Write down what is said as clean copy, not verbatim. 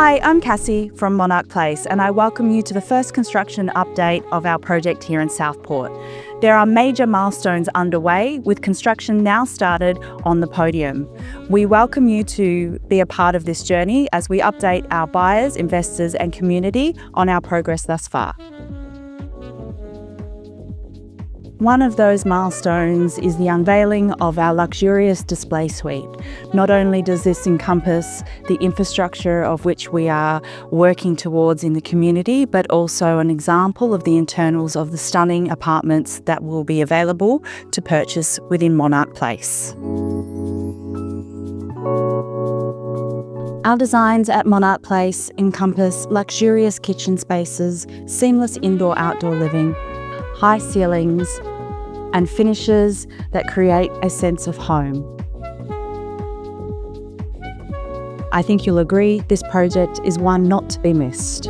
Hi, I'm Cassie from Monarch Place, and I welcome you to the first construction update of our project here in Southport. There are major milestones underway, with construction now started on the podium. We welcome you to be a part of this journey as we update our buyers, investors and community on our progress thus far. One of those milestones is the unveiling of our luxurious display suite. Not only does this encompass the infrastructure of which we are working towards in the community, but also an example of the internals of the stunning apartments that will be available to purchase within Monarch Place. Our designs at Monarch Place encompass luxurious kitchen spaces, seamless indoor-outdoor living, high ceilings, and finishes that create a sense of home. I think you'll agree this project is one not to be missed.